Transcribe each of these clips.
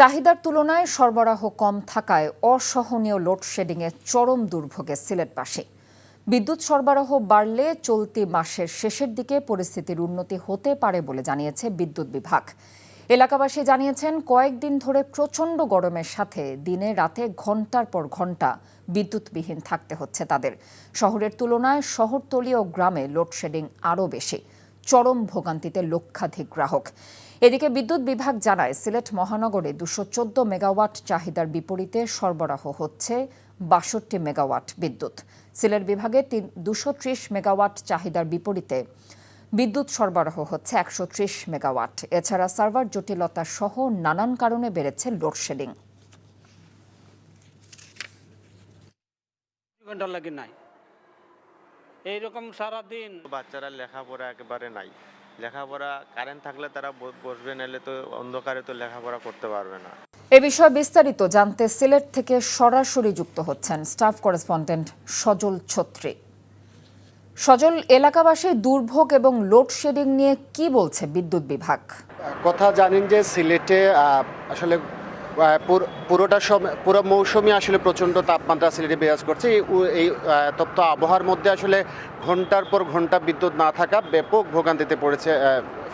চাহিদার তুলনায় সরবরাহ কম থাকায় অসহনীয় লোডশেডিংয়ে চরম দুর্ভোগে সিলেটবাসী। বিদ্যুৎ সরবরাহ বাড়লে চলতি মাসের শেষের দিকে পরিস্থিতির উন্নতি হতে পারে বলে জানিয়েছে বিদ্যুৎ বিভাগ। এলাকাবাসী জানিয়েছেন, কয়েকদিন ধরে প্রচণ্ড গরমের সাথে দিনে রাতে ঘণ্টার পর ঘণ্টা বিদ্যুৎবিহীন থাকতে হচ্ছে তাদের। শহরের তুলনায় শহরতলি ও গ্রামে লোডশেডিং আরও বেশি। চরম ভোগান্তিতে লক্ষাধিক গ্রাহক। এদিকে বিদ্যুৎ বিভাগ জানায়, সিলেট মহানগরে 214 মেগাওয়াট চাহিদার বিপরীতে সরবরাহ হচ্ছে 62 মেগাওয়াট বিদ্যুৎ। সিলেট বিভাগে 230 মেগাওয়াট চাহিদার বিপরীতে বিদ্যুৎ সরবরাহ হচ্ছে 130 মেগাওয়াট। এছাড়া সার্ভার জটিলতা সহ নানান কারণে বেড়েছে লোডশেডিং। এইরকম সারাদিন বাচ্চারা লেখাপড়া একেবারে নাই। লেখাপড়া কারেন্ট থাকলে তারা বসবে, নাহলে তো অন্ধকারে তো লেখাপড়া করতে পারবে না। এ বিষয়ে বিস্তারিত জানতে সিলেট থেকে সরাসরি যুক্ত হচ্ছেন স্টাফ করেসপন্ডেন্ট সজল ছত্রী। সজল, এলাকাবাসীর দুর্ভোগ এবং লোডশেডিং নিয়ে কি বলছে বিদ্যুৎ বিভাগ? কথা জানেন যে সিলেটে আসলে পুরো মৌসুমে আসলে প্রচণ্ড তাপমাত্রা সিলেটে বিরাজ করছে। এই তপ্ত আবহাওয়ার মধ্যে আসলে ঘন্টার পর ঘন্টা বিদ্যুৎ না থাকা ব্যাপক ভোগান্তিতে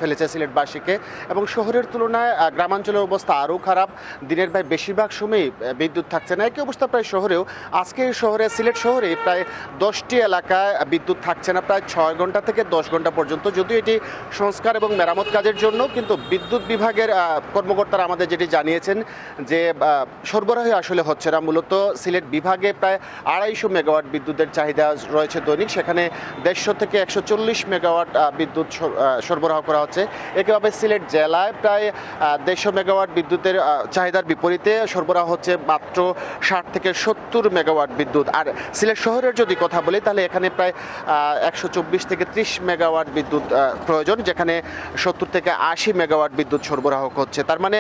ফেলেছে সিলেটবাসীকে। এবং শহরের তুলনায় গ্রামাঞ্চলের অবস্থা আরও খারাপ। দিনের প্রায় বেশিরভাগ সময়ই বিদ্যুৎ থাকছে না। একই অবস্থা প্রায় শহরেও। আজকে সিলেট শহরে প্রায় 10টি এলাকায় বিদ্যুৎ থাকছে না প্রায় 6 ঘন্টা থেকে 10 ঘন্টা পর্যন্ত। যদিও এটি সংস্কার এবং মেরামত কাজের জন্য, কিন্তু বিদ্যুৎ বিভাগের কর্মকর্তারা আমাদের যেটি জানিয়েছেন যে সরবরাহ আসলে হচ্ছে না। মূলত সিলেট বিভাগে প্রায় 250 মেগাওয়াট বিদ্যুতের চাহিদা রয়েছে দৈনিক, সেখানে 150 থেকে 140 মেগাওয়াট বিদ্যুৎ সরবরাহ করা হচ্ছে। একইভাবে সিলেট জেলায় প্রায় 150 মেগাওয়াট বিদ্যুতের চাহিদার বিপরীতে সরবরাহ হচ্ছে মাত্র 60 থেকে 70 মেগাওয়াট বিদ্যুৎ। আর সিলেট শহরের যদি কথা বলি, তাহলে এখানে প্রায় 124 থেকে 30 মেগাওয়াট বিদ্যুৎ প্রয়োজন, যেখানে 70 থেকে 80 মেগাওয়াট বিদ্যুৎ সরবরাহ হচ্ছে। তার মানে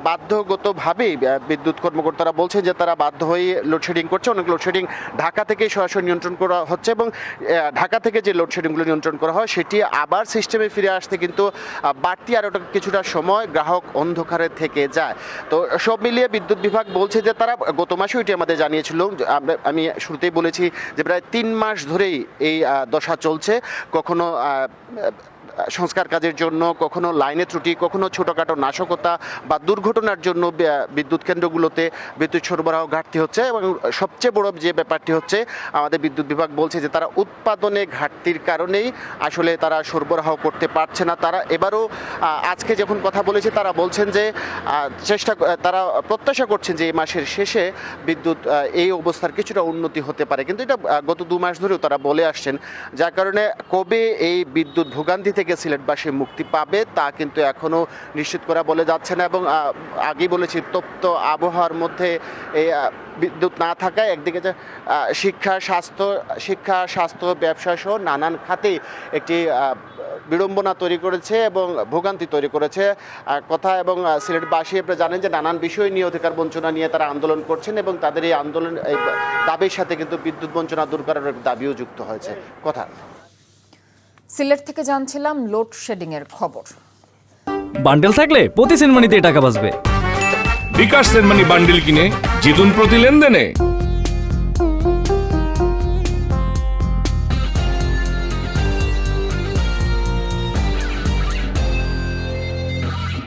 বাধ্যগতভাবেই বিদ্যুৎ কর্মকর্তারা বলছে যে তারা বাধ্য হয়ে লোডশেডিং করছে। অনেক লোডশেডিং ঢাকা থেকে সরাসরি নিয়ন্ত্রণ করা হচ্ছে, এবং ঢাকা থেকে যে লোডশেডিংগুলো নিয়ন্ত্রণ করা হয় সেটি আবার সিস্টেমে ফিরে আসতে কিন্তু বাড়তি আরও কিছুটা সময় গ্রাহক অন্ধকারে থেকে যায়। তো সব মিলিয়ে বিদ্যুৎ বিভাগ বলছে যে তারা গত মাসে এটি আমাদের জানিয়েছিল। আমি শুরুতেই বলেছি যে প্রায় 3 মাস ধরেই এই দশা চলছে। কখনো সংস্কার কাজের জন্য, কখনো লাইনে ত্রুটি, কখনো ছোটোখাটো নাশকতা বা দুর্ঘটনার জন্য বিদ্যুৎ কেন্দ্রগুলোতে বিদ্যুৎ সরবরাহ ঘাটতি হচ্ছে। এবং সবচেয়ে বড় যে ব্যাপারটি হচ্ছে, আমাদের বিদ্যুৎ বিভাগ বলছে যে তারা উৎপাদনে ঘাটতির কারণেই আসলে তারা সরবরাহ করতে পারছে না। তারা এবারও আজকে যখন কথা বলেছে, তারা বলছেন যে তারা প্রত্যাশা করছেন যে এই মাসের শেষে বিদ্যুৎ এই অবস্থার কিছুটা উন্নতি হতে পারে। কিন্তু এটা গত 2 মাস ধরেও তারা বলে আসছেন, যার কারণে কবে এই বিদ্যুৎ ভোগান্তি থেকে সিলেটবাসী মুক্তি পাবে তা কিন্তু এখনো নিশ্চিত করা বলে যাচ্ছে না। এবং আগেই বলেছি, তপ্ত আবহাওয়ার মধ্যে এই বিদ্যুৎ না থাকায় একদিকে যে শিক্ষা, স্বাস্থ্য, ব্যবসা সহ নানান খাতে একটি বিড়ম্বনা তৈরি করেছে এবং ভোগান্তি তৈরি করেছে কথা। এবং সিলেটবাসী আপনারা জানেন যে নানান বিষয় নিয়ে, অধিকার বঞ্চনা নিয়ে তারা আন্দোলন করছেন, এবং তাদের এই আন্দোলন দাবির সাথে কিন্তু বিদ্যুৎ বঞ্চনা দূর করার দাবিও যুক্ত হয়েছে কথা। সিলেট থেকে জানছিলাম লোডশেডিং এর খবর। বান্ডেল থাকলে প্রতি সেনমানিতে টাকা বাঁচবে। বিকাশ সেনমানি বান্ডেল কিনে জিতুন প্রতি লেনদেনে।